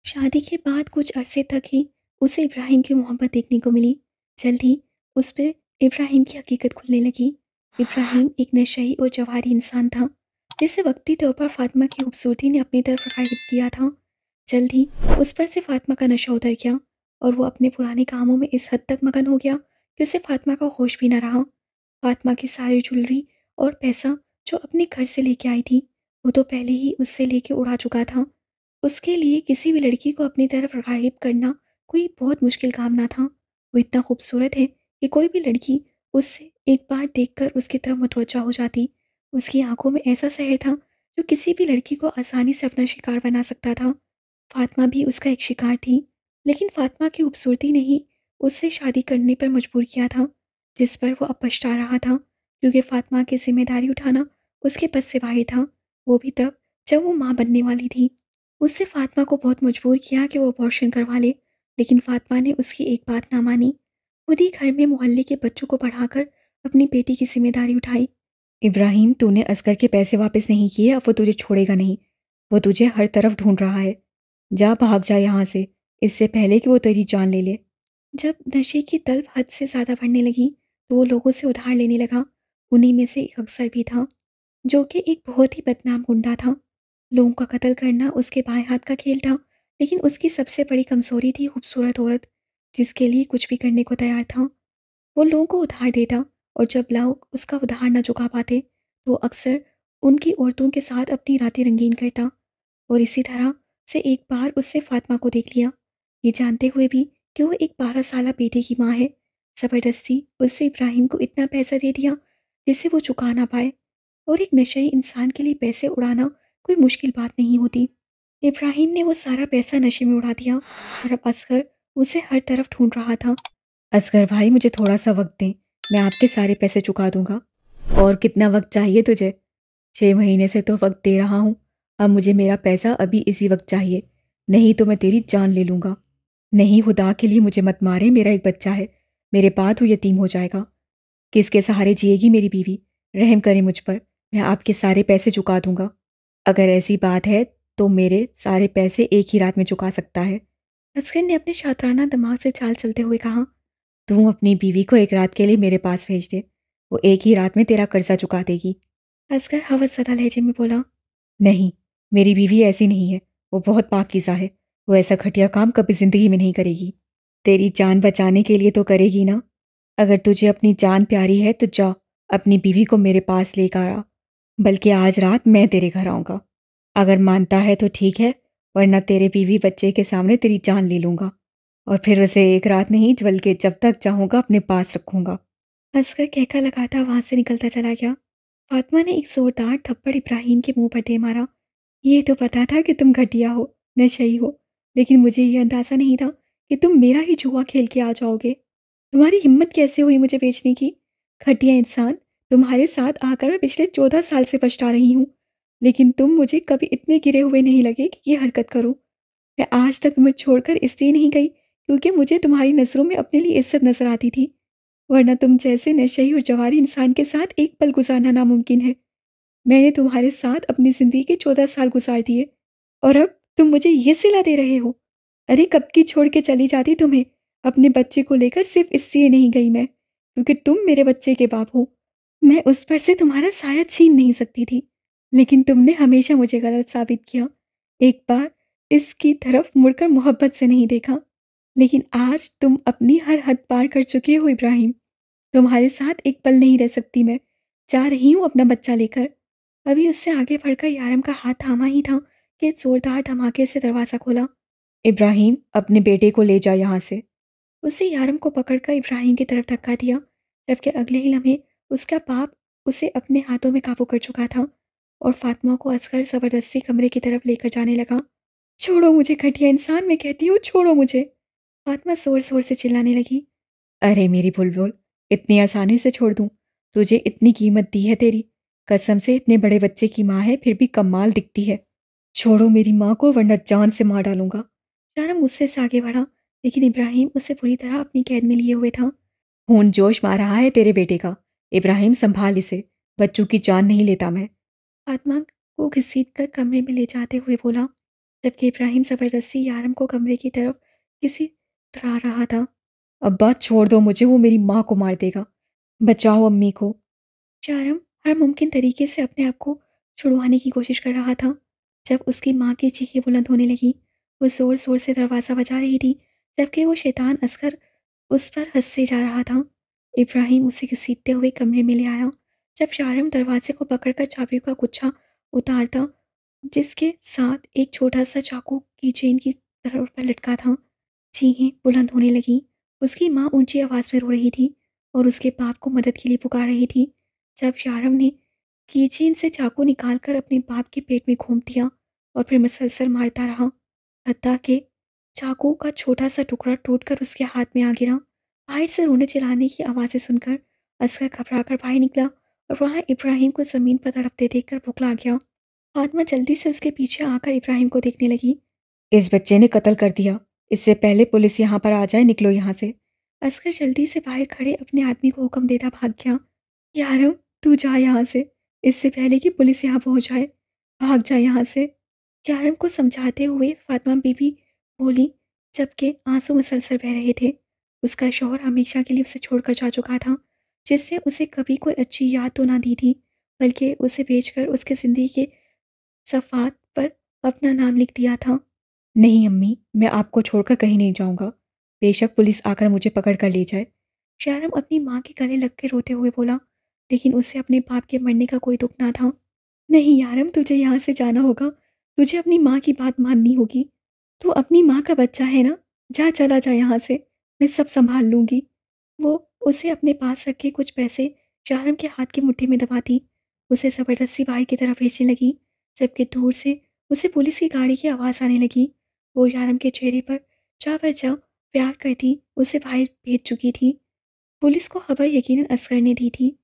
شادی کے بعد کچھ عرصے تک ہی اسے ابراہیم کی محبت دیکھنے کو ملی۔ جلد ہی اس پہ ابراہیم کی حقیقت کھلنے لگی۔ ابراہیم ایک نشئی اور جوہری انسان تھا جسے وقتی طور پر فاطمہ کی خوبصورتی نے اپنی طرف راغب کیا تھا۔ جلد ہی اس پر سے فاطمہ کا نشہ اتر گیا اور وہ اپنے پرانے کاموں میں اس حد تک مگن ہو گیا کہ اسے فاطمہ کا ہوش بھی نہ رہا۔ فاطمہ کی ساری جولری اور پیسہ جو اپنے گھر سے لے کے آئی تھی وہ تو پہلے ہی اس سے لے کے اڑا چکا تھا۔ اس کے لیے کسی بھی لڑکی کو اپنی طرف راغب کرنا کوئی بہت مشکل کام نہ تھا۔ وہ اتنا خوبصورت ہے کہ کوئی بھی لڑکی اس سے ایک بار دیکھ کر اس کی طرف متوجہ ہو جاتی۔ اس کی آنکھوں میں ایسا سحر تھا جو کسی بھی لڑکی کو آسانی سے اپنا شکار بنا سکتا تھا۔ فاطمہ بھی اس کا ایک شکار تھی، لیکن فاطمہ کی خوبصورتی نے ہی اس سے شادی کرنے پر مجبور کیا تھا، جس پر وہ اب پچھتا رہا تھا، کیونکہ فاطمہ کی ذمہ داری اٹھانا اس کے بس سے باہر تھا، وہ بھی تب جب وہ ماں بننے والی تھی۔ اس سے فاطمہ کو بہت مجبور کیا کہ وہ ابارشن کروا لے، لیکن فاطمہ نے اس کی ایک بات نہ مانی۔ خود ہی گھر میں محلے کے بچوں کو پڑھا کر اپنی بیٹی کی ذمہ داری اٹھائی۔ ابراہیم، تو نے اصغر کے پیسے واپس نہیں کیے، اب وہ تجھے چھوڑے گا نہیں، وہ تجھے ہر طرف ڈھونڈ رہا ہے، جا بھاگ جا یہاں سے، اس سے پہلے کہ وہ تیری جان لے لے۔ جب نشے کی طلب حد سے زیادہ بڑھنے لگی تو وہ لوگوں سے ادھار لینے لگا۔ انہی میں سے ایک اکثر بھی تھا جو کہ ایک بہت ہی بدنام گنڈا تھا۔ لوگوں کا قتل کرنا اس کے بائیں ہاتھ کا کھیل تھا، لیکن اس کی سب سے بڑی کمزوری تھی خوبصورت عورت، جس کے لیے کچھ بھی کرنے کو تیار تھا۔ وہ لوگوں کو ادھار دیتا اور جب لوگ اس کا ادھار نہ چکا پاتے تو وہ اکثر ان کی عورتوں کے ساتھ اپنی راتیں رنگین کرتا، اور اسی طرح سے ایک بار اس سے فاطمہ کو دیکھ لیا، یہ جانتے ہوئے بھی کہ وہ ایک 12 سالہ بیٹی کی ماں ہے۔ زبردستی اس سے ابراہیم کو اتنا پیسہ دے دیا جسے وہ چکا نہ پائے، اور ایک نشئی انسان کے لیے پیسے اڑانا کوئی مشکل بات نہیں ہوتی۔ ابراہیم نے وہ سارا پیسہ نشے میں اڑا دیا اور اب اصغر اسے ہر طرف ڈھونڈ رہا تھا۔ اصغر بھائی، مجھے تھوڑا سا وقت دیں، میں آپ کے سارے پیسے چکا دوں گا۔ اور کتنا وقت چاہیے تجھے؟ 6 مہینے سے تو وقت دے رہا ہوں، اب مجھے میرا پیسہ ابھی اسی وقت چاہیے، نہیں تو میں تیری جان لے لوں گا۔ نہیں، خدا کے لیے مجھے مت مارے، میرا ایک بچہ ہے، میرے بعد وہ یتیم ہو جائے گا۔ کس کے سہارے جیے گی میری بیوی؟ رحم کریں مجھ پر، میں آپ کے سارے پیسے چکا دوں گا۔ اگر ایسی بات ہے تو میرے سارے پیسے ایک ہی رات میں چکا سکتا ہے۔ اصغر نے اپنے شاطرانہ دماغ سے چال چلتے ہوئے کہا، تم اپنی بیوی کو ایک رات کے لیے میرے پاس بھیج دے، وہ ایک ہی رات میں تیرا قرضہ چکا دے گی۔ اصغر ہوس زدہ لہجے میں بولا، نہیں، میری بیوی ایسی نہیں ہے، وہ بہت پاکیزہ ہے، وہ ایسا گھٹیا کام کبھی زندگی میں نہیں کرے گی۔ تیری جان بچانے کے لیے تو کرے گی نا؟ اگر تجھے اپنی جان پیاری ہے تو جا اپنی بیوی کو میرے پاس لے کر آ، بلکہ آج رات میں تیرے گھر آؤں گا۔ اگر مانتا ہے تو ٹھیک ہے، ورنہ تیرے بیوی بچے کے سامنے تیری جان لے لوں گا، اور پھر اسے ایک رات نہیں بلکہ جب تک چاہوں گا اپنے پاس رکھوں گا۔ اصغر کہکا لگاتا وہاں سے نکلتا چلا گیا۔ فاطمہ نے ایک زوردار تھپڑ ابراہیم کے منہ پر دے مارا۔ یہ تو پتا تھا کہ تم گھٹیا ہو، نشئی ہو، لیکن مجھے یہ اندازہ نہیں تھا کہ تم میرا ہی جوا کھیل کے آ جاؤ گے۔ تمہاری ہمت کیسے ہوئی مجھے بیچنے کی؟ گھٹیا انسان، تمہارے ساتھ آ کر میں پچھلے 14 سال سے پچھتا رہی ہوں، لیکن تم مجھے کبھی اتنے گرے ہوئے نہیں لگے کہ یہ حرکت کرو۔ میں آج تک تمہیں چھوڑ کر اس لیے نہیں گئی کیونکہ مجھے تمہاری نظروں میں اپنے لیے عزت نظر آتی تھی، ورنہ تم جیسے نشئی اور جواری انسان کے ساتھ ایک پل گزارنا ناممکن ہے۔ میں نے تمہارے ساتھ اپنی زندگی کے 14 سال گزار دیے، اور اب تم مجھے یہ صلہ دے رہے ہو؟ ارے کب کی چھوڑ کے چلی جاتی تمہیں، اپنے بچے کو لے کر صرف اس لیے نہیں گئی میں کیونکہ تم میرے بچے کے باپ ہو۔ میں اس پر سے تمہارا سایہ چھین نہیں سکتی تھی، لیکن تم نے ہمیشہ مجھے غلط ثابت کیا، ایک بار اس کی طرف مڑ کر محبت سے نہیں دیکھا۔ لیکن آج تم اپنی ہر حد پار کر چکے ہو ابراہیم، تمہارے ساتھ ایک پل نہیں رہ سکتی میں، جا رہی ہوں اپنا بچہ لے کر۔ ابھی اس سے آگے بڑھ کر یارم کا ہاتھ تھاما ہی تھا کہ زوردار دھماکے سے دروازہ کھولا۔ ابراہیم، اپنے بیٹے کو لے جا یہاں سے۔ اسے یارم کو پکڑ کر ابراہیم کی طرف دھکا دیا، جبکہ اگلے ہی لمحے اس کا باپ اسے اپنے ہاتھوں میں قابو کر چکا تھا اور فاطمہ کو اصغر زبردستی کمرے کی طرف لے کر جانے لگا۔ چھوڑو مجھے گھٹیا انسان، میں کہتی ہوں چھوڑو مجھے، فاطمہ زور زور سے چلانے لگی۔ ارے میری بلبل، اتنی آسانی سے چھوڑ دوں؟ تجھے اتنی قیمت دی ہے تیری، قسم سے اتنے بڑے بچے کی ماں ہے پھر بھی کمال دکھتی ہے۔ چھوڑو میری ماں کو ورنہ جان سے مار ڈالوں گا۔ یارم غصے سے آگے بڑھا، لیکن ابراہیم اسے پوری طرح اپنی قید میں لیے ہوئے تھا۔ خون جوش مار رہا ہے تیرے بیٹے کا، ابراہیم سنبھال اسے، بچوں کی جان نہیں لیتا میں، فاطمہ کو گھسیٹ کر کمرے میں لے جاتے ہوئے بولا۔ जबकि इब्राहिम ज़बरदस्ती यारम को कमरे की तरफ किसी तरह रहा था। अब्बा छोड़ दो मुझे, वो मेरी माँ को मार देगा, बचाओ अम्मी को। यारम हर मुमकिन तरीके से अपने आप को छुड़वाने की कोशिश कर रहा था। जब उसकी माँ की चीखें बुलंद होने लगी, वो ज़ोर ज़ोर से दरवाज़ा बजा रही थी, जबकि वो शैतान असगर उस पर हंसते जा रहा था। इब्राहिम उसे घसीटते हुए कमरे में ले आया। जब शारम दरवाजे को पकड़कर चाबियों का गुच्छा उतारता, जिसके साथ एक छोटा सा चाकू की चेन की तरफ पर लटका था, चीखें बुलंद होने लगी। उसकी माँ ऊंची आवाज़ में रो रही थी और उसके बाप को मदद के लिए पुकार रही थी। जब शारम ने कीचेन से चाकू निकालकर अपने बाप के पेट में घोंप दिया और फिर मसलसल मारता रहा, हत्ता के चाकू का छोटा सा टुकड़ा टूटकर उसके हाथ में आ गिरा। बाहर से रोने चिल्लाने की आवाज़ें सुनकर असगर घबराकर बाहर निकला और वहाँ इब्राहिम को ज़मीन पर तड़पते देखकर बुखला गया। फातिमा जल्दी से उसके पीछे आकर इब्राहिम को देखने लगी। इस बच्चे ने कत्ल कर दिया, इससे पहले पुलिस यहाँ पर आ जाए, निकलो यहाँ से। असगर जल्दी से बाहर खड़े अपने आदमी को हुक्म देता भाग गया। यारम तू जा यहाँ से, इससे पहले कि पुलिस यहाँ पहुँच जाए, भाग जा यहाँ से। यारम को समझाते हुए फातिमा बीबी बोली, जबकि आंसू मुसलसल बह रहे थे। उसका शौहर हमेशा के लिए उसे छोड़कर जा चुका था, जिससे उसे कभी कोई अच्छी याद तो ना दी थी, बल्कि उसे बेचकर उसके ज़िंदगी के सफ़ात पर अपना नाम लिख दिया था। नहीं अम्मी, मैं आपको छोड़कर कहीं नहीं जाऊंगा, बेशक पुलिस आकर मुझे पकड़ कर ले जाए। शारम अपनी माँ के गले लग के रोते हुए बोला, लेकिन उसे अपने बाप के मरने का कोई दुख ना था। नहीं यारम, तुझे यहाँ से जाना होगा, तुझे अपनी माँ की बात माननी होगी। तू अपनी माँ का बच्चा है ना, जा चला जा यहाँ से, मैं सब संभाल लूँगी। वो उसे अपने पास रखे कुछ पैसे शारम के हाथ की मुट्ठी में दबाती उसे ज़बरदस्ती बाहर की तरफ भेजने लगी, जबकि दूर से उसे पुलिस की गाड़ी की आवाज़ आने लगी। वो यारम के चेहरे पर जा बजा प्यार करती उसे बाहर भेज चुकी थी। पुलिस को खबर यकीनन असगर ने दी थी।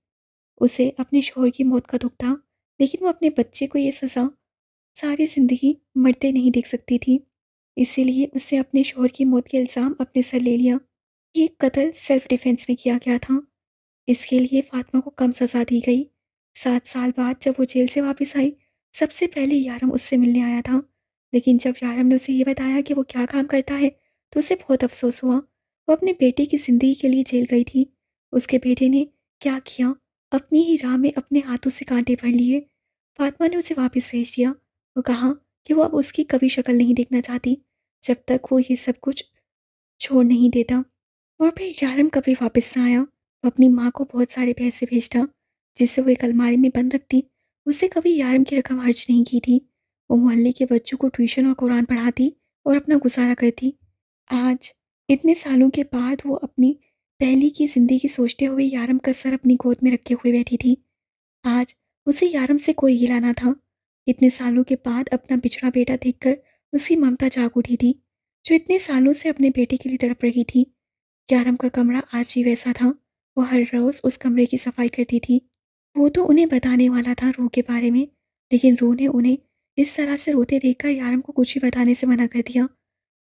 उसे अपने शौहर की मौत का दुख था, लेकिन वो अपने बच्चे को ये सज़ा सारी ज़िंदगी मरते नहीं देख सकती थी। इसीलिए उसने अपने शौहर की मौत के इल्ज़ाम अपने सर ले लिया। ये कत्ल सेल्फ डिफेंस में किया गया था। इसके लिए फातिमा को कम सज़ा दी गई। 7 साल बाद जब वो जेल से वापस आई, सबसे पहले यारम उससे मिलने आया था। लेकिन जब यारम ने उसे ये बताया कि वो क्या काम करता है, तो उसे बहुत अफसोस हुआ। वो अपने बेटे की ज़िंदगी के लिए जेल गई थी। उसके बेटे ने क्या किया, अपनी ही राह में अपने हाथों से कांटे भर लिए। फातिमा ने उसे वापस भेज दिया। वो कहा कि वो अब उसकी कभी शक्ल नहीं देखना चाहती, जब तक वो ये सब कुछ छोड़ नहीं देता। और फिर यारम कभी वापस ना आया। वो अपनी माँ को बहुत सारे पैसे भेजता, जिससे वो एक अलमारी में बंद रखती। उससे कभी यारम की रकम खर्च नहीं की थी। वो मोहल्ले के बच्चों को ट्यूशन और कुरान पढ़ाती और अपना गुजारा करती। आज इतने सालों के बाद वो अपनी पहली की ज़िंदगी सोचते हुए यारम का सर अपनी गोद में रखे हुए बैठी थी। आज उसे यारम से कोई गिला ना था। इतने सालों के बाद अपना बिछड़ा बेटा देखकर उसकी ममता जाग उठी थी, जो इतने सालों से अपने बेटे के लिए तड़प रही थी। यारम का कमरा आज भी वैसा था। वो हर रोज़ उस कमरे की सफाई करती थी। वो तो उन्हें बताने वाला था रूह के बारे में, लेकिन रूह ने उन्हें इस तरह से रोते देखकर यारम को कुछ भी बताने से मना कर दिया।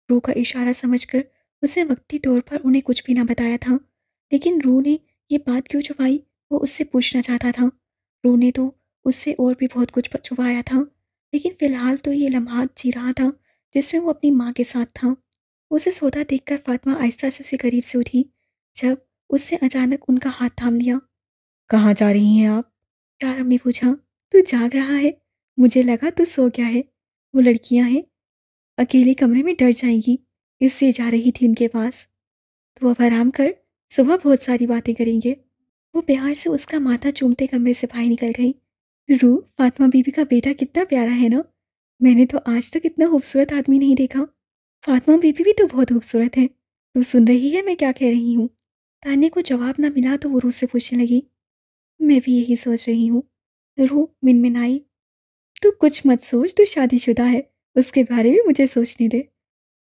रूह का इशारा समझकर उसने वक्ती तौर पर उन्हें कुछ भी ना बताया था, लेकिन रूह ने ये बात क्यों छुपाई, वो उससे पूछना चाहता था। रूह ने तो उससे और भी बहुत कुछ छुपाया था, लेकिन फ़िलहाल तो ये लम्हात जी रहा था जिसमें वो अपनी माँ के साथ था। उसे सोता देखकर फातिमा आहिस्ता से उसके करीब से उठी, जब उससे अचानक उनका हाथ थाम लिया। कहाँ जा रही हैं आप? यारम ने पूछा। तू जाग रहा है? मुझे लगा तू सो गया है। वो लड़कियां हैं, अकेले कमरे में डर जाएंगी, इसलिए जा रही थी उनके पास। तू अब आराम कर, सुबह बहुत सारी बातें करेंगे। वो प्यार से उसका माथा चूमते कमरे से बाहर निकल गई। रू, फातिमा बीबी का बेटा कितना प्यारा है ना, मैंने तो आज तक इतना खूबसूरत आदमी नहीं देखा। फातिमा बीबी भी तो बहुत खूबसूरत है। तू सुन रही है मैं क्या कह रही हूँ? तान्या को जवाब ना मिला तो वो रूह से पूछने लगी। मैं भी यही सोच रही हूँ। रूह मिनमिनाई। तू कुछ मत सोच, तू शादीशुदा है, उसके बारे में मुझे सोचने दे।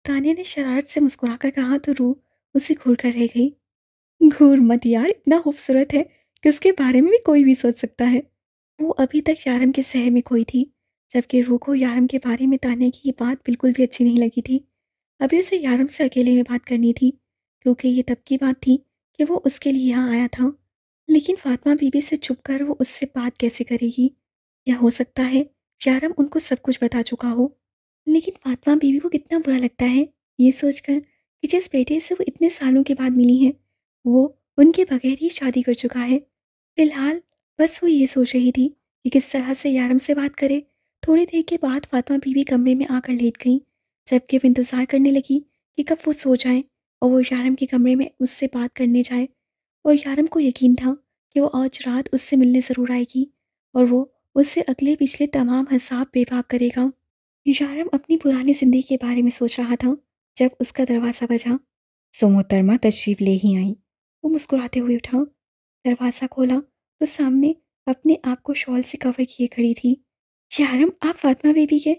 तान्या ने शरारत से मुस्कुराकर कहा तो रूह उसे घूर कर रह गई। घूर मत यार, इतना खूबसूरत है कि उसके बारे में भी कोई भी सोच सकता है। वो अभी तक यारम के सहर में खोई थी, जबकि रूह को यारम के बारे में तान्या की ये बात बिल्कुल भी अच्छी नहीं लगी थी। अभी उसे यारम से अकेले में बात करनी थी, क्योंकि ये तब की बात थी कि वो उसके लिए यहाँ आया था। लेकिन फातिमा बीबी से छुप कर वो उससे बात कैसे करेगी? या हो सकता है यारम उनको सब कुछ बता चुका हो। लेकिन फातिमा बीवी को कितना बुरा लगता है ये सोचकर कि जिस बेटे से वो इतने सालों के बाद मिली हैं वो उनके बगैर ही शादी कर चुका है। फिलहाल बस वो ये सोच रही थी कि किस तरह से यारम से बात करे। थोड़ी देर के बाद फातिमा बीवी कमरे में आकर लेट गई, जबकि वो इंतज़ार करने लगी कि कब वो सो जाए और वो यारम के कमरे में उससे बात करने जाए। और यारम को यकीन था कि वो आज रात उससे मिलने ज़रूर आएगी और वो उससे अगले पिछले तमाम हिसाब बेबाक करेगा। यारम अपनी पुरानी ज़िंदगी के बारे में सोच रहा था जब उसका दरवाज़ा बजा। सो मोहतरमा तशरीफ़ ले ही आई। वो मुस्कुराते हुए उठा, दरवाज़ा खोला तो सामने अपने आप को शॉल से कवर किए खड़ी थी। यारम, आप फातिमा बीबी के?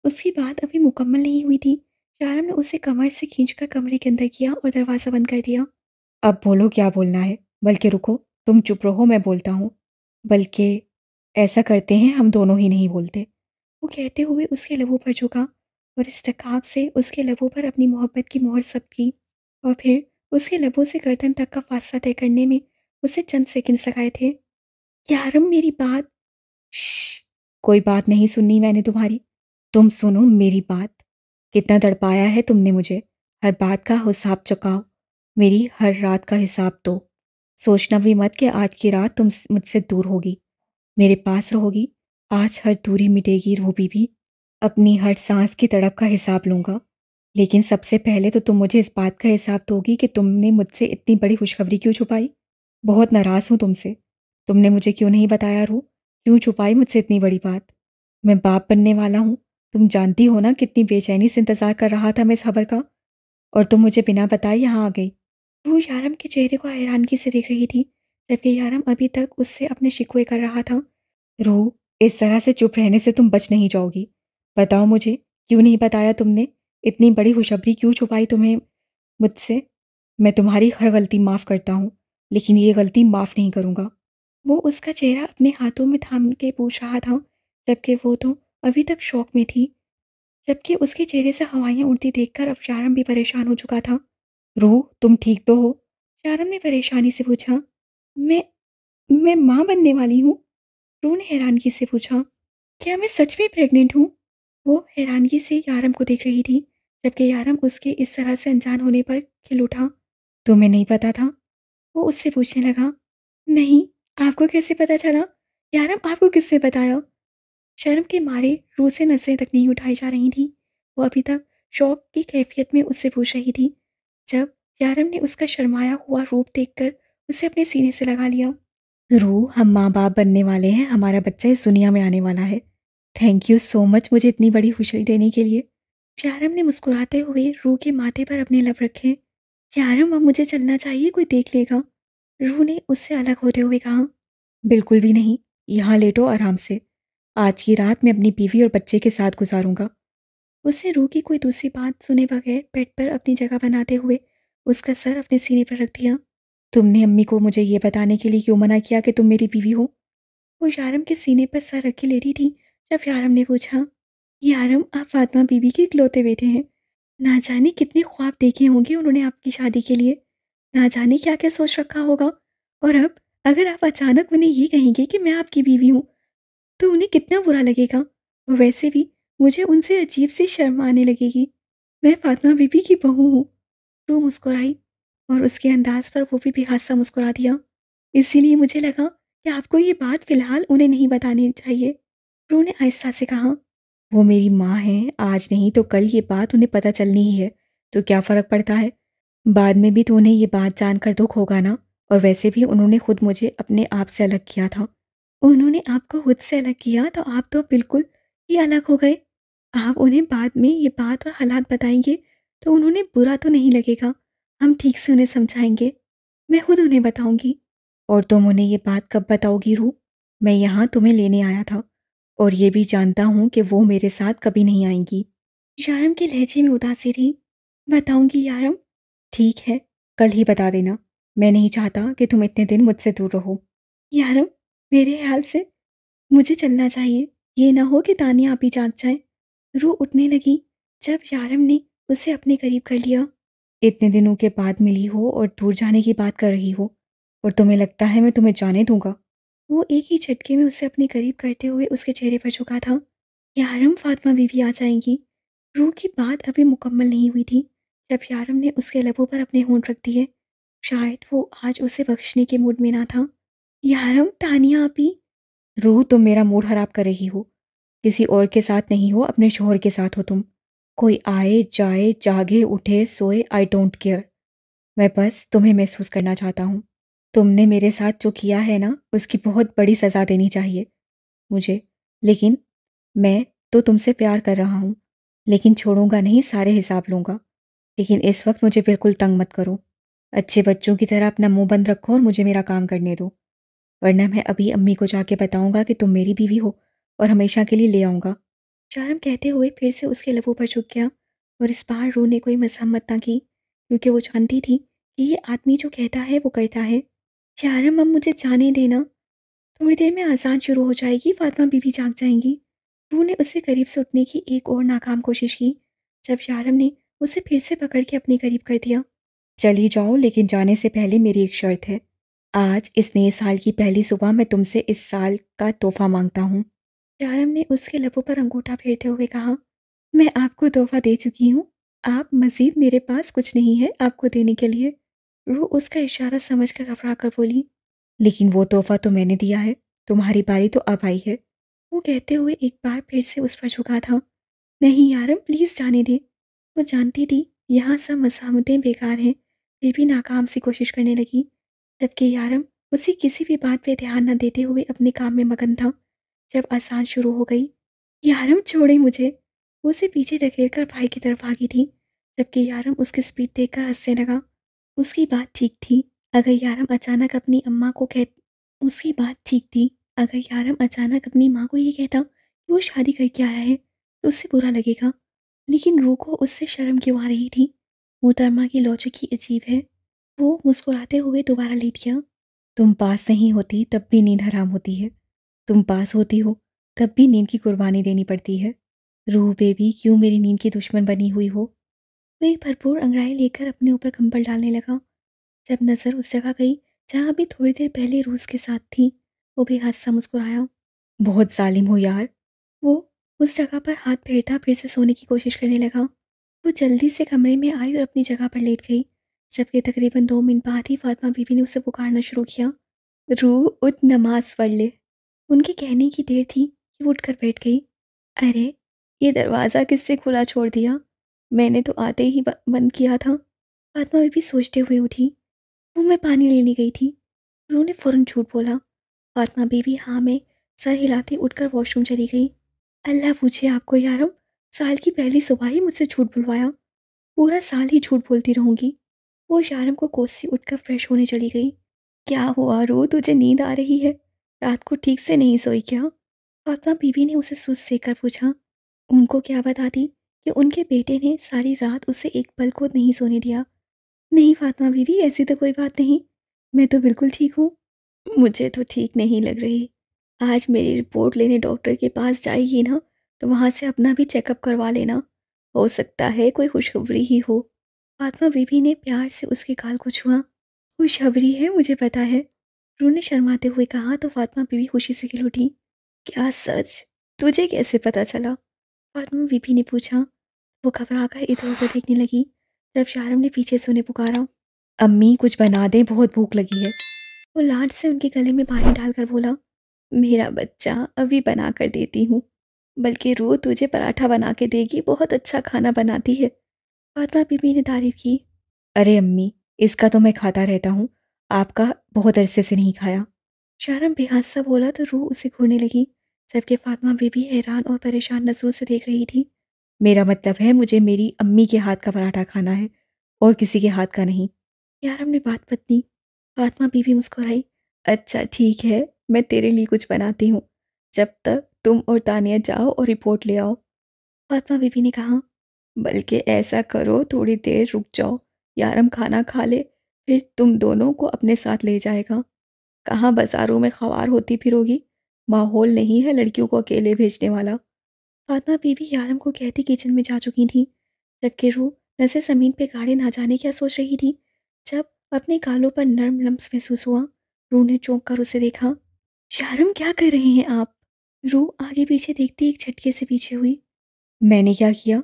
उसकी बात अभी मुकम्मल नहीं हुई थी। यारम ने उसे कमर से खींचकर कमरे के अंदर किया और दरवाज़ा बंद कर दिया। अब बोलो क्या बोलना है, बल्कि रुको, तुम चुप रहो, मैं बोलता हूँ। बल्कि ऐसा करते हैं, हम दोनों ही नहीं बोलते। वो कहते हुए उसके लबों पर झुका और इस्तकाक से उसके लबों पर अपनी मोहब्बत की मोहर जब्त की और फिर उसके लबों से गर्दन तक का फासला तय करने में उसे चंद सेकंड्स लगाए थे। यारम, मेरी बात। श्श, कोई बात नहीं सुननी मैंने तुम्हारी। तुम सुनो मेरी बात। कितना तड़पाया है तुमने मुझे। हर बात का हिसाब चुकाओ, मेरी हर रात का हिसाब दो। सोचना भी मत कि आज की रात तुम मुझसे दूर होगी, मेरे पास रहोगी। आज हर दूरी मिटेगी रूह बीबी। अपनी हर सांस की तड़प का हिसाब लूँगा, लेकिन सबसे पहले तो तुम मुझे इस बात का हिसाब दोगी कि तुमने मुझसे इतनी बड़ी खुशखबरी क्यों छुपाई। बहुत नाराज़ हूँ तुमसे। तुमने मुझे क्यों नहीं बताया रूह? क्यों छुपाई मुझसे इतनी बड़ी बात? मैं बाप बनने वाला हूँ। तुम जानती हो ना कितनी बेचैनी से इंतज़ार कर रहा था मैं इस खबर का, और तुम मुझे बिना बताए यहाँ आ गई। रूह यारम के चेहरे को हैरानगी से देख रही थी, जबकि यारम अभी तक उससे अपने शिकवे कर रहा था। रूह, इस तरह से चुप रहने से तुम बच नहीं जाओगी। बताओ मुझे, क्यों नहीं बताया तुमने? इतनी बड़ी खुशखबरी क्यों छुपाई तुम्हें मुझसे? मैं तुम्हारी हर गलती माफ़ करता हूँ, लेकिन ये गलती माफ़ नहीं करूँगा। वो उसका चेहरा अपने हाथों में थाम के पूछ रहा था, जबकि वो तो अभी तक शौक में थी। जबकि उसके चेहरे से हवाइयाँ उड़ती देखकर अब शारम भी परेशान हो चुका था। रूह, तुम ठीक तो हो? शारम ने परेशानी से पूछा। मैं मैं माँ बनने वाली हूँ? रूह ने हैरानगी से पूछा। क्या मैं सच में प्रेग्नेंट हूँ? वो हैरानगी से यारम को देख रही थी, जबकि यारम उसके इस तरह से अनजान होने पर खिल उठा। तुम्हें नहीं पता था? वो उससे पूछने लगा। नहीं, आपको कैसे पता चला? यारम, आपको किससे बताया? शर्म के मारे रूह से नजरें तक नहीं उठाई जा रही थी। वो अभी तक शौक की कैफियत में उससे पूछ रही थी, जब यारम ने उसका शर्माया हुआ रूप देखकर उसे अपने सीने से लगा लिया। रूह, हम माँ बाप बनने वाले हैं, हमारा बच्चा इस दुनिया में आने वाला है। थैंक यू सो मच मुझे इतनी बड़ी खुशी देने के लिए। यारम ने मुस्कुराते हुए रूह के माथे पर अपने लब रखे। यारम, अब मुझे चलना चाहिए, कोई देख लेगा। रूह ने उससे अलग होते हुए कहा। बिल्कुल भी नहीं, यहाँ लेटो आराम से। आज की रात मैं अपनी बीवी और बच्चे के साथ गुजारूंगा। उसने रूह की कोई दूसरी बात सुने बगैर बेड पर अपनी जगह बनाते हुए उसका सर अपने सीने पर रख दिया। तुमने अम्मी को मुझे ये बताने के लिए क्यों मना किया कि तुम मेरी बीवी हो? वो यारम के सीने पर सर रख के लेटी थी, जब यारम ने पूछा। यारम, आप फातिमा बीबी के इकलौते बेटे हैं। ना जाने कितने ख्वाब देखे होंगे उन्होंने आपकी शादी के लिए। ना जाने क्या क्या सोच रखा होगा। और अब अगर आप अचानक उन्हें ये कहेंगे कि मैं आपकी बीवी हूँ, तो उन्हें कितना बुरा लगेगा। और वैसे भी मुझे उनसे अजीब सी शर्म आने लगेगी। मैं फातिमा बीबी की बहू हूँ। रूह मुस्कुराई और उसके अंदाज पर वो भी बेहद सा मुस्कुरा दिया। इसीलिए मुझे लगा कि आपको ये बात फ़िलहाल उन्हें नहीं बतानी चाहिए। रूह ने आहिस्ता से कहा। वो मेरी माँ हैं, आज नहीं तो कल ये बात उन्हें पता चलनी ही है, तो क्या फ़र्क पड़ता है? बाद में भी तो उन्हें ये बात जानकर दुख होगा ना। और वैसे भी उन्होंने खुद मुझे अपने आप से अलग किया था। उन्होंने आपको खुद से अलग किया तो आप तो बिल्कुल ही अलग हो गए। आप उन्हें बाद में ये बात और हालात बताएंगे तो उन्होंने बुरा तो नहीं लगेगा। हम ठीक से उन्हें समझाएंगे। मैं खुद उन्हें बताऊंगी। और तुम उन्हें ये बात कब बताओगी रूह? मैं यहाँ तुम्हें लेने आया था और ये भी जानता हूँ कि वो मेरे साथ कभी नहीं आएंगी। यारम के लहजे में उदासी थी। बताऊंगी यारम। ठीक है, कल ही बता देना। मैं नहीं चाहता कि तुम इतने दिन मुझसे दूर रहो। यारम, मेरे ख्याल से मुझे चलना चाहिए। ये ना हो कि तानिया आप ही जाग जाए। रूह उठने लगी, जब यारम ने उसे अपने करीब कर लिया। इतने दिनों के बाद मिली हो और दूर जाने की बात कर रही हो, और तुम्हें लगता है मैं तुम्हें जाने दूंगा? वो एक ही झटके में उसे अपने करीब करते हुए उसके चेहरे पर झुका था। यारम, फातिमा बीवी आ जाएंगी। रूह की बात अभी मुकम्मल नहीं हुई थी जब यारम ने उसके लबों पर अपने होंठ रख दिए। शायद वो आज उसे बख्शने के मूड में ना था। यारम, तानिया आपी। रूह, तुम मेरा मूड खराब कर रही हो। किसी और के साथ नहीं हो, अपने शोहर के साथ हो तुम। कोई आए जाए, जागे उठे सोए, आई डोंट केयर। मैं बस तुम्हें महसूस करना चाहता हूँ। तुमने मेरे साथ जो किया है ना, उसकी बहुत बड़ी सज़ा देनी चाहिए मुझे। लेकिन मैं तो तुमसे प्यार कर रहा हूँ, लेकिन छोड़ूंगा नहीं, सारे हिसाब लूंगा। लेकिन इस वक्त मुझे बिल्कुल तंग मत करो। अच्छे बच्चों की तरह अपना मुंह बंद रखो और मुझे मेरा काम करने दो, वरना मैं अभी अम्मी को जाके बताऊंगा कि तुम मेरी बीवी हो और हमेशा के लिए ले आऊंगा। शारम कहते हुए फिर से उसके लबों पर झुक गया और इस बार रूह ने कोई मजम्मत ना की, क्योंकि वो जानती थी कि ये आदमी जो कहता है वो करता है। शारम, अब मुझे जाने देना। थोड़ी देर में अजान शुरू हो जाएगी, फातिमा बीबी जाग जाएंगी। रूह ने उससे करीब से उठने की एक और नाकाम कोशिश की जब शारम ने उसे फिर से पकड़ के अपने करीब कर दिया। चली जाओ, लेकिन जाने से पहले मेरी एक शर्त है। आज इस नए साल की पहली सुबह मैं तुमसे इस साल का तोहफा मांगता हूँ। शारम ने उसके लबों पर अंगूठा फेरते हुए कहा, मैं आपको तोहफा दे चुकी हूँ। आप मजीद, मेरे पास कुछ नहीं है आपको देने के लिए। रूह उसका इशारा समझ कर घबरा कर बोली, लेकिन वो तोहफा तो मैंने दिया है, तुम्हारी बारी तो अब आई है। वो कहते हुए एक बार फिर से उस पर झुका था। नहीं यारम, प्लीज़ जाने दे। वो जानती थी यहाँ सब मसामतें बेकार हैं, फिर भी नाकाम सी कोशिश करने लगी, जबकि यारम उसे किसी भी बात पे ध्यान न देते हुए अपने काम में मगन था। जब आसान शुरू हो गई, यारम छोड़े मुझे। वो उसे पीछे धकेल कर भाई की तरफ भागी थी, जबकि यारम उसकी स्पीड देखकर हंसने लगा। उसकी बात ठीक थी। अगर यारम अचानक अपनी अम्मा को कह उसकी बात ठीक थी। अगर यारम अचानक अपनी माँ को ये कहता कि वो शादी करके आया है, तो उससे बुरा लगेगा। लेकिन रूह को उससे शर्म क्यों आ रही थी? मोहतरमा की लॉजिक ही अजीब है। वो मुस्कुराते हुए दोबारा लेट गया। तुम पास नहीं होती तब भी नींद हराम होती है। तुम पास होती हो तब भी नींद की कुर्बानी देनी पड़ती है। रूह बेबी, क्यों मेरी नींद की दुश्मन बनी हुई हो? वो एक भरपूर अंगड़ाई लेकर अपने ऊपर कंबल डालने लगा। जब नज़र उस जगह गई जहाँ अभी थोड़ी देर पहले रूस के साथ थी, वो भी हादसा मुस्कुराया। बहुत जालिम हो यार। वो उस जगह पर हाथ फेरता फिर से सोने की कोशिश करने लगा। वो जल्दी से कमरे में आई और अपनी जगह पर लेट गई, जबकि तकरीबन 2 मिनट बाद ही फातिमा बीबी ने उसे पुकारना शुरू किया। रूह, उठ, नमाज पढ़ ले। उनके कहने की देर थी कि वो उठकर बैठ गई। अरे, ये दरवाज़ा किससे खुला छोड़ दिया? मैंने तो आते ही बंद किया था। फातिमा बीबी सोचते हुए उठी। वो मैं पानी लेने गई थी। रूह ने फ़ौरन झूठ बोला। फातिमा बीबी हाँ में सर हिलाती उठकर वॉशरूम चली गई। अल्लाह पूछे आपको यारम, साल की पहली सुबह ही मुझसे झूठ बुलवाया। पूरा साल ही झूठ बोलती रहूंगी। वो यारम को कोसी उठकर फ्रेश होने चली गई। क्या हुआ रूह, तुझे नींद आ रही है? रात को ठीक से नहीं सोई क्या? फातिमा बीबी ने उसे सुस्त से कर पूछा। उनको क्या बता दी कि उनके बेटे ने सारी रात उसे एक पल को नहीं सोने दिया। नहीं फातिमा बीवी, ऐसी तो कोई बात नहीं। मैं तो बिल्कुल ठीक हूँ। मुझे तो ठीक नहीं लग रही। आज मेरी रिपोर्ट लेने डॉक्टर के पास जाएगी ना, तो वहाँ से अपना भी चेकअप करवा लेना। हो सकता है कोई खुशखबरी ही हो। फातिमा बीबी ने प्यार से उसके गाल को छुआ। खुशखबरी है, मुझे पता है। रू ने शर्माते हुए कहा तो फातिमा बीबी खुशी से खिल उठी। क्या सच? तुझे कैसे पता चला? फातिमा बीबी ने पूछा। वो घबराकर इधर उधर देखने लगी जब शारम ने पीछे से उन्हें पुकारा। अम्मी, कुछ बना दे, बहुत भूख लगी है। वो लाड से उनके गले में बाहें डालकर बोला, मेरा बच्चा, अभी बना कर देती हूँ। बल्कि रो तुझे पराठा बना के देगी, बहुत अच्छा खाना बनाती है। फातिमा बीबी ने तारीफ की। अरे अम्मी, इसका तो मैं खाता रहता हूँ, आपका बहुत अरसे से नहीं खाया। शारम बेहासा बोला तो रूह उसे घूरने लगी, जबकि फातिमा बीबी हैरान और परेशान नजरों से देख रही थी। मेरा मतलब है, मुझे मेरी अम्मी के हाथ का पराठा खाना है और किसी के हाथ का नहीं। यार, हमने बात बदली। फातिमा बीबी मुस्कुराई। अच्छा ठीक है, मैं तेरे लिए कुछ बनाती हूँ, जब तक तुम और तानिया जाओ और रिपोर्ट ले आओ। फातिमा बीबी ने कहा। बल्कि ऐसा करो, थोड़ी देर रुक जाओ, यारम खाना खा ले, फिर तुम दोनों को अपने साथ ले जाएगा। कहाँ बाजारों में ख्वार होती फिरोगी? माहौल नहीं है लड़कियों को अकेले भेजने वाला। फातिमा बीबी यारम को कहती किचन में जा चुकी थी, जबकि रूह नज़र ज़मीन पे गाड़े ना जाने क्या सोच रही थी। जब अपने गालों पर नर्म लम्स महसूस हुआ, रूह ने चौंक कर उसे देखा। यारम, क्या कर रहे हैं आप? रूह आगे पीछे देखती एक झटके से पीछे हुई। मैंने क्या किया?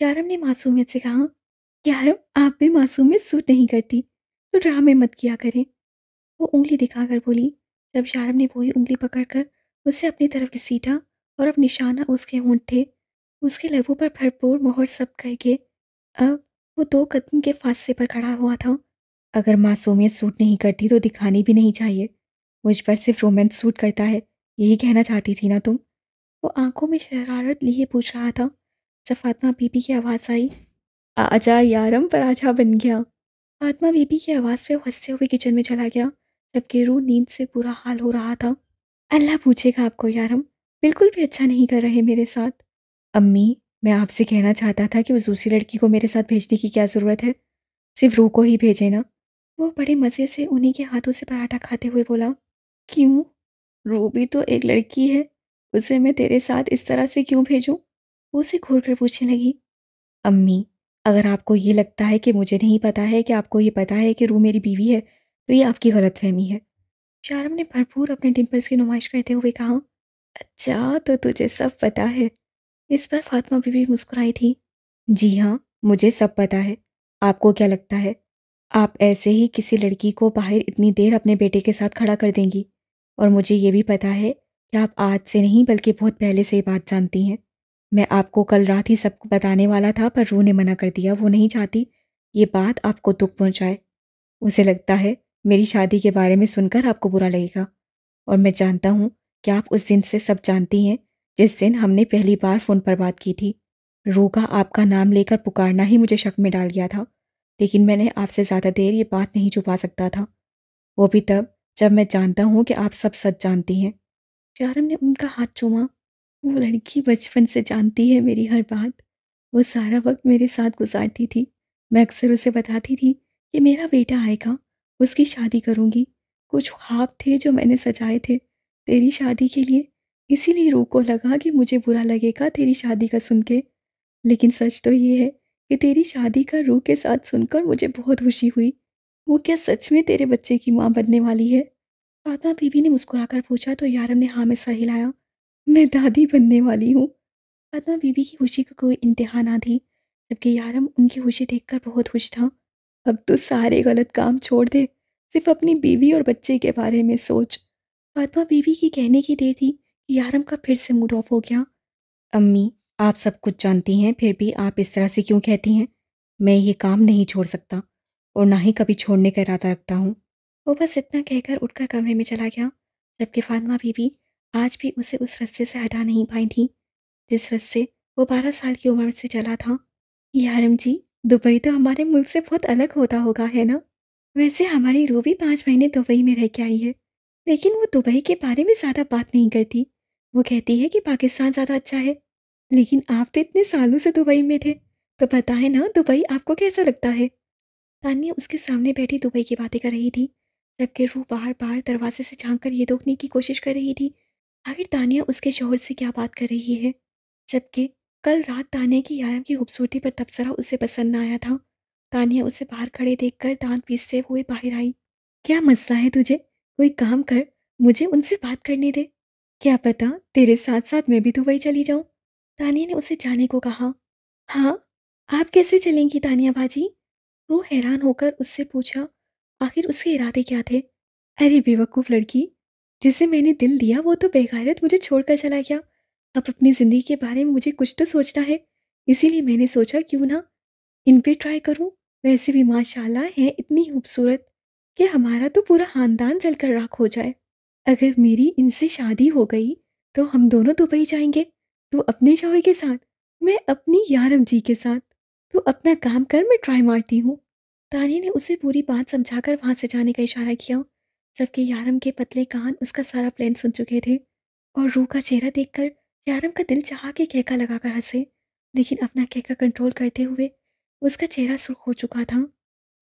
यारम ने मासूमियत से कहा। यारम, आप भी मासूमियत सूट नहीं करती, तो ड्रामे मत किया करें। वो उंगली दिखाकर बोली। जब यारम ने वही उंगली पकड़कर उसे अपनी तरफ घसीटा और अब निशाना उसके होंठ थे, उसके लबों पर भरपूर मोहर सब करके अब वो 2 कदम के फासले पर खड़ा हुआ था। अगर मासूमियत सूट नहीं करती तो दिखानी भी नहीं चाहिए। मुझ पर सिर्फ रोमांस सूट करता है, यही कहना चाहती थी ना तुम? वो आंखों में शरारत लिए पूछ रहा था। जब फातिमा बीबी की आवाज़ आई, आजा यारम, पराठा बन गया। फातिमा बीबी की आवाज़ पे वो हंसते हुए किचन में चला गया, जबकि रूह नींद से बुरा हाल हो रहा था। अल्लाह पूछेगा आपको यारम, बिल्कुल भी अच्छा नहीं कर रहे मेरे साथ। अम्मी, मैं आपसे कहना चाहता था कि उस दूसरी लड़की को मेरे साथ भेजने की क्या ज़रूरत है? सिर्फ रूह को ही भेजे ना। वो बड़े मज़े से उन्हीं के हाथों से पराठा खाते हुए बोला। क्यों? रूह भी तो एक लड़की है, उसे मैं तेरे साथ इस तरह से क्यों भेजूं? वो उसे घूर कर पूछने लगी। अम्मी, अगर आपको ये लगता है कि मुझे नहीं पता है कि आपको ये पता है कि रूह मेरी बीवी है, तो ये आपकी गलतफहमी है। शारम ने भरपूर अपने डिम्पल्स की नुमाइश करते हुए कहा। अच्छा, तो तुझे सब पता है। इस पर फातिमा बीवी मुस्कुराई थी। जी हाँ, मुझे सब पता है। आपको क्या लगता है, आप ऐसे ही किसी लड़की को बाहर इतनी देर अपने बेटे के साथ खड़ा कर देंगी? और मुझे ये भी पता है कि आप आज से नहीं बल्कि बहुत पहले से ये बात जानती हैं। मैं आपको कल रात ही सब बताने वाला था, पर रूह ने मना कर दिया। वो नहीं चाहती ये बात आपको दुख पहुंचाए। उसे लगता है मेरी शादी के बारे में सुनकर आपको बुरा लगेगा। और मैं जानता हूँ कि आप उस दिन से सब जानती हैं, जिस दिन हमने पहली बार फ़ोन पर बात की थी। रूह का आपका नाम लेकर पुकारना ही मुझे शक में डाल गया था, लेकिन मैंने आपसे ज़्यादा देर ये बात नहीं छुपा सकता था, वो भी तब जब मैं जानता हूँ कि आप सब सच जानती हैं। शारम ने उनका हाथ चूमा। वो लड़की बचपन से जानती है मेरी हर बात। वो सारा वक्त मेरे साथ गुजारती थी। मैं अक्सर उसे बताती थी कि मेरा बेटा आएगा, उसकी शादी करूँगी। कुछ ख्वाब थे जो मैंने सजाए थे तेरी शादी के लिए। इसीलिए रूह को लगा कि मुझे बुरा लगेगा तेरी शादी का सुन के। लेकिन सच तो ये है कि तेरी शादी का रूह के साथ सुनकर मुझे बहुत खुशी हुई। वो क्या सच में तेरे बच्चे की माँ बनने वाली है? फातिमा बीबी ने मुस्कुराकर पूछा तो यारम ने हाँ में सर हिलाया। मैं दादी बनने वाली हूँ। फातिमा बीबी की खुशी को कोई इंतहा ना थी, जबकि यारम उनकी खुशी देखकर बहुत खुश था। अब तो सारे गलत काम छोड़ दे, सिर्फ अपनी बीवी और बच्चे के बारे में सोच। फातिमा बीबी की कहने की देर थी कि यारम का फिर से मूड ऑफ हो गया। अम्मी, आप सब कुछ जानती हैं, फिर भी आप इस तरह से क्यों कहती हैं? मैं ये काम नहीं छोड़ सकता और ना ही कभी छोड़ने का इरादा रखता हूँ। वो बस इतना कहकर उठकर कमरे में चला गया, जबकि फातिमा बीबी आज भी उसे उस रस्ते से हटा नहीं पाई थी जिस रस्ते वो 12 साल की उम्र से चला था। यारम जी, दुबई तो हमारे मुल्क से बहुत अलग होता होगा, है ना? वैसे हमारी रूह भी 5 महीने दुबई में रह के आई है, लेकिन वो दुबई के बारे में ज़्यादा बात नहीं करती। वो कहती है कि पाकिस्तान ज़्यादा अच्छा है। लेकिन आप तो इतने सालों से दुबई में थे, तो बताएं ना, दुबई आपको कैसा लगता है? तानिया उसके सामने बैठी दुबई की बातें कर रही थी, जबकि रूह बार बार दरवाजे से झांक कर ये देखने की कोशिश कर रही थी आखिर तानिया उसके शौहर से क्या बात कर रही है। जबकि कल रात तानिया की यारम की खूबसूरती पर तबसरा उसे पसंद न आया था। तानिया उसे बाहर खड़े देखकर दांत पीसते हुए बाहर आई। क्या मसला है तुझे? कोई काम कर, मुझे उनसे बात करने दे। क्या पता तेरे साथ साथ मैं भी दुबई चली जाऊं। तानिया ने उसे जाने को कहा। हाँ, आप कैसे चलेंगी तानिया बाजी? वो हैरान होकर उससे पूछा, आखिर उसके इरादे क्या थे? अरे बेवकूफ़ लड़की, जिसे मैंने दिल दिया वो तो बेगैरत मुझे छोड़कर चला गया। अब अपनी ज़िंदगी के बारे में मुझे कुछ तो सोचना है, इसीलिए मैंने सोचा क्यों ना इन पे ट्राई करूं। वैसे भी माशाल्लाह है इतनी खूबसूरत कि हमारा तो पूरा ख़ानदान जलकर राख हो जाए। अगर मेरी इनसे शादी हो गई तो हम दोनों दुबई जाएंगे, तू अपने शौहर के साथ, मैं अपनी यारम जी के साथ। तू अपना काम कर, मैं ट्राई मारती हूँ। तानिया ने उसे पूरी बात समझाकर वहां से जाने का इशारा किया, जबकि यारम के पतले कान उसका सारा प्लान सुन चुके थे। और रूह का चेहरा देखकर यारम का दिल चाहा के कहका लगाकर हंसे, लेकिन अपना कहका कंट्रोल करते हुए उसका चेहरा सुर्ख हो चुका था।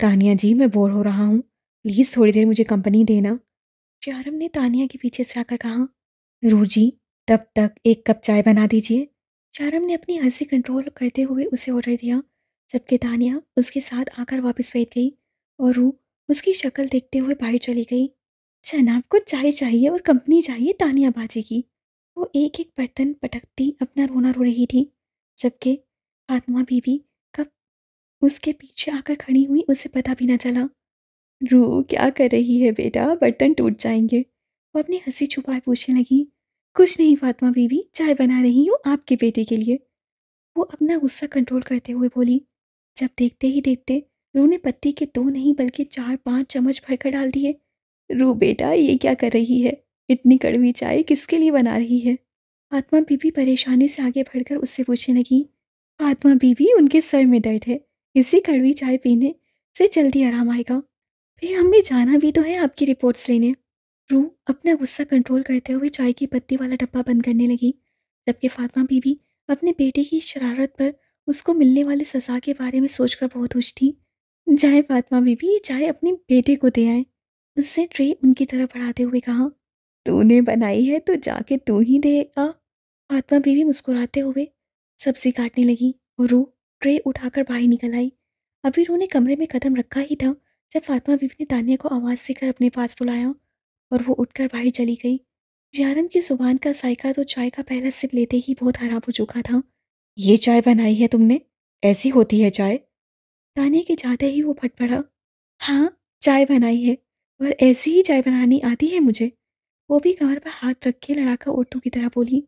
तानिया जी, मैं बोर हो रहा हूँ, प्लीज़ थोड़ी देर मुझे कंपनी देना। यारम ने तानिया के पीछे से आकर कहा। रूह जी, तब तक एक कप चाय बना दीजिए। शारम ने अपनी हंसी कंट्रोल करते हुए उसे ऑर्डर दिया, जबकि तानिया उसके साथ आकर वापस बैठ गई और रूह उसकी शक्ल देखते हुए बाहर चली गई। जनाब को चाय चाहिए और कंपनी चाहिए तानिया बाजी की। वो एक एक बर्तन पटकती अपना रोना रो रही थी, जबकि फातिमा बीबी कब اس کے پیچھے آ کر کھڑی ہوئی، اسے پتہ بھی نہ چلا۔ روح کیا کر رہی ہے بیٹا؟ برتن ٹوٹ جائیں گے۔ وہ اپنی ہنسی چھپائے پوچھنے لگی۔ کچھ نہیں فاطمہ بیوی، چائے بنا رہی ہوں آپ کے بیٹے کے لیے۔ وہ اپنا غصہ کنٹرول کرتے ہوئے بولی۔ جب دیکھتے ہی دیکھتے روح نے پتی کے 2 نہیں بلکہ 4-5 چمچ بھر کر ڈال دیے۔ روح بیٹا یہ کیا کر رہی ہے؟ اتنی کڑوی چائے کس کے لیے بنا رہی ہے؟ فاطمہ بی بی پریشانی سے آگے بڑھ کر اس سے پوچھنے لگی۔ فاطمہ بی بی ان کے سر میں درد ہے، اسی کڑوی چائے پینے سے جلدی آرام آئے گا۔ پھر ہم نے جانا بھی تو ہے آپ کی رپورٹس لینے۔ روح اپنا غصہ کنٹرول کرتے ہوئے چائے کی پتی والا ڈبہ بند کرنے لگی، جبکہ فاطمہ بی بی اپنے بیٹے کی شرارت پر اس کو ملنے والے سزا کے بارے میں سوچ کر بہت خوش تھی۔ جائیں فاطمہ بی بی، یہ چائے اپنے بیٹے کو دے آئیں۔ اس سے ٹرے ان کی طرف بڑھاتے ہوئے کہا۔ تو نے بنائی ہے تو جا کے تو ہی دے گا۔ فاطمہ بی بی مسکراتے ہوئے سبزی کاٹنے لگی اور روح ٹرے اٹھا کر باہر نکل آئی۔ ابھی روح نے کمرے میں قدم رکھا ہی تھا جب فاطمہ بی بی نے تانیہ کو آواز دے کر اپنے پاس بلایا اور وہ اٹھ کر باہر چلی گئی۔ یارم کی زبان کا ذائقہ تو چائے کا پہلا سپ لیتے ہی بہت خراب ہو چکا تھا۔ یہ چائے بنائی ہے تم نے؟ ایسی ہوتی ہے چائے؟ تانیہ کے جاتے ہی وہ پھٹ پڑا۔ ہاں چائے بنائی ہے، اور ایسی ہی چائے بنانی آتی ہے مجھے۔ وہ بھی کمر پر ہاتھ رکھ کے لڑاکا عورتوں کی طرح بولی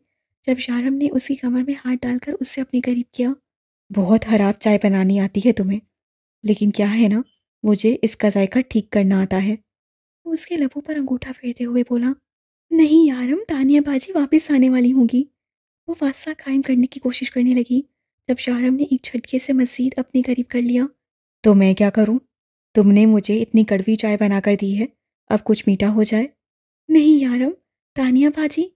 جب یارم نے اس کی کمر میں ہاتھ ڈال کر اس سے اپنے قریب کیا۔ بہت خراب چائے بنانی آتی ہے تمہیں، لیکن کیا ہے نا، مجھے اس کا ذائقہ ٹھیک کرنا آتا ہے۔ وہ اس کے لبوں پر انگوٹھا پھیرتے ہوئے بولا۔ نہیں یارم، تانیہ باجی واپس آنے والی ہوں گی۔ وہ فاصلہ قائم کرنے کی کوشش کرنے لگی جب یارم نے ایک جھٹکے سے مزید اپنے قریب کر لیا۔ تو میں کیا کروں؟ تم نے مجھے اتنی کڑوی چائے بنا کر دی ہے، اب کچھ میٹھا ہو جائے۔ نہیں یارم، تانیہ باجی۔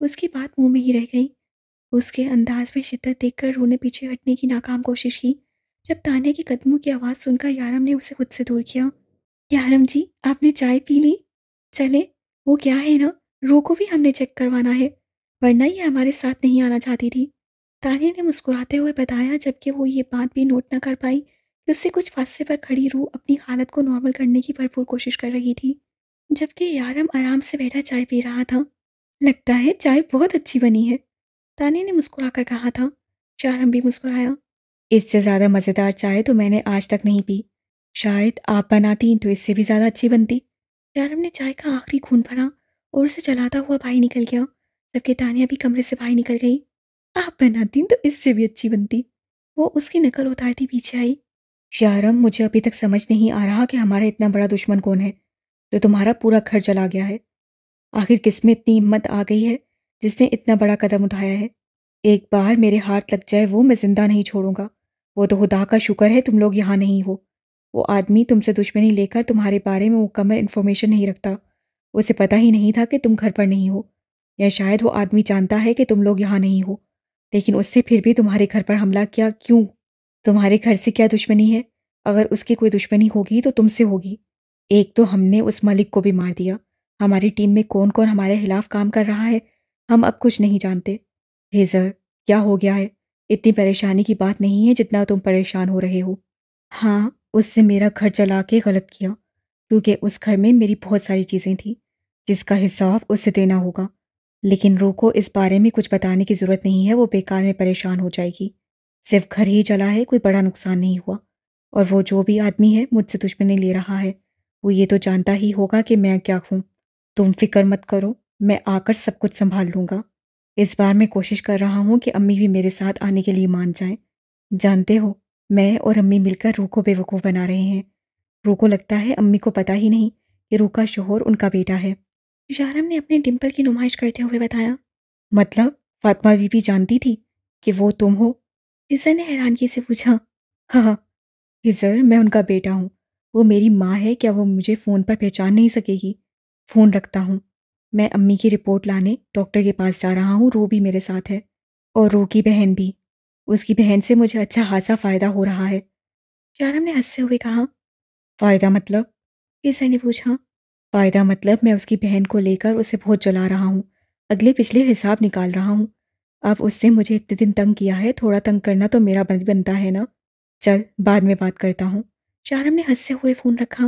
اس کی بات منہ میں ہی رہ گئی۔ اس کے انداز میں شدت دیکھ کر روح نے پیچھے ہٹنے کی ناکام کوشش کی جب تانیہ کے قدموں کی آواز سن کر یارم نے اسے خود سے دور کیا۔ یارم جی، آپ نے چائے پی لی؟ چلے، وہ کیا ہے نا، روح کو بھی ہم نے چیک کروانا ہے، ورنہ یہ ہمارے ساتھ نہیں آنا چاہتی تھی۔ تانیہ نے مسکراتے ہوئے بتایا، جبکہ وہ یہ بات بھی نوٹ نہ کر پائی کہ اس سے کچھ فاصلے پر کھڑی روح اپنی حالت کو نارمل کرنے کی بھرپور کوشش کر رہی تھی، جبکہ یارم آرام سے بیٹھا چائے پی رہا تھا۔ لگتا ہے چائے بہت اچھی بنی ہے، تانیہ نے مسکرا کر کہا تھا۔ یارم بھی مسکرایا۔ اس سے زیادہ مزیدار چائے تو میں نے آج تک نہیں پی، شاید آپ بناتی تو اس سے بھی زیادہ اچھی بنتی۔ یارم نے چائے کا آخری گھونٹ بھرا اور اسے چلاتا ہوا باہر نکل گیا، جبکہ تانیہ بھی کمرے سے باہر نکل گئی۔ آپ بناتی تو اس سے بھی اچھی بنتی، وہ اس کی نقل اتارتی پیچھے آئی۔ یارم، مجھے ابھی تک سمجھ نہیں آ رہا کہ ہمارا اتنا بڑا دشمن کون ہے جو تمہارا پورا گھر جلا گیا ہے۔ آخر کس میں اتنی ہمت آ گئی ہے جس نے اتنا بڑا قدم اٹھایا ہے؟ ایک بار میرے ہاتھ لگ جائے وہ میں زندہ نہیں چھوڑوں گا۔ وہ تو خدا کا شکر ہے تم لوگ یہاں نہیں ہو۔ وہ آدمی تم سے دشمنی لے کر تمہارے بارے میں مکمل انفارمیشن نہیں رکھتا، اسے پتہ ہی نہیں تھا کہ تم گھر پر نہیں ہو، یا شاید وہ آدمی جانتا ہے کہ تم لوگ یہاں نہیں ہو، لیکن اس سے پھر بھی تمہارے گھر پر حملہ کیا کیوں؟ تمہارے گھر سے کیا دشمنی ہے؟ اگر اس کی کوئی دشمنی ہوگی تو تم سے ہوگی۔ ایک تو ہم نے اس ملک کو بھی مار دیا، ہماری ٹیم میں کون کون ہمارے خلاف کام کر رہا ہے ہم اب کچھ نہیں جانتے۔ ہیزر، کیا ہو گیا ہے؟ اتنی پریشانی کی بات نہیں ہے جتنا تم پریشان ہو رہے ہو۔ ہاں، اس سے میرا گھر جلا کے غلط کیا، کیونکہ اس گھر میں میری بہت ساری چیزیں تھیں جس کا حساب اس سے دینا ہوگا، لیکن روح کو اس بارے میں کچھ بتانے کی ضرورت نہیں ہے، وہ بیکار میں پریشان ہو جائے گی۔ صرف گھر ہی جلا ہے، کوئی بڑا نقصان نہیں ہوا، اور وہ جو بھی آدمی ہے مجھ سے دشمنی لے رہا ہے وہ یہ تو جانتا ہی ہوگا کہ میں کیا ہوں۔ تم فکر مت کرو، میں آ کر سب کچھ سنبھال لوں گا۔ اس بار میں کوشش کر رہا ہوں کہ امی بھی میرے ساتھ آنے کے لیے مان جائیں۔ جانتے ہو، میں اور امی مل کر روح کو بے وقوف بنا رہے ہیں۔ روح کو لگتا ہے امی کو پتہ ہی نہیں کہ روح کا شوہر ان کا بیٹا ہے۔ یارم نے اپنے ڈمپل کی نمائش کرتے ہوئے بتایا۔ مطلب فاطمہ بی بی جانتی تھی کہ وہ تم ہو؟ ہزر نے حیرانگی سے پوچھا۔ ہاں ہزر، میں ان کا بیٹا ہوں، وہ میری ماں ہے، کیا وہ مجھے فون پر پہچان نہیں سکے گی؟ فون رکھتا ہوں، میں امی کی رپورٹ لانے ڈاکٹر کے پاس جا رہا ہوں، روح بھی میرے ساتھ ہے، اور روح کی بہن بھی۔ اس کی بہن سے مجھے اچھا خاصا فائدہ ہو رہا ہے۔ یارم نے ہنستے ہوئے کہا۔ فائدہ مطلب؟ ہزر نے پوچھا۔ فائدہ مطلب میں اس کی بہن کو لے کر اسے بہت جلا رہا ہوں، اگلے پچھلے حساب نکال رہا ہوں۔ اب اس سے مجھے اتنے دن تنگ کیا ہے، تھوڑا تنگ کرنا تو میرا بنتا ہے نا۔ چل بعد میں بات کرتا ہوں۔ یارم نے ہنستے ہوئے فون رکھا۔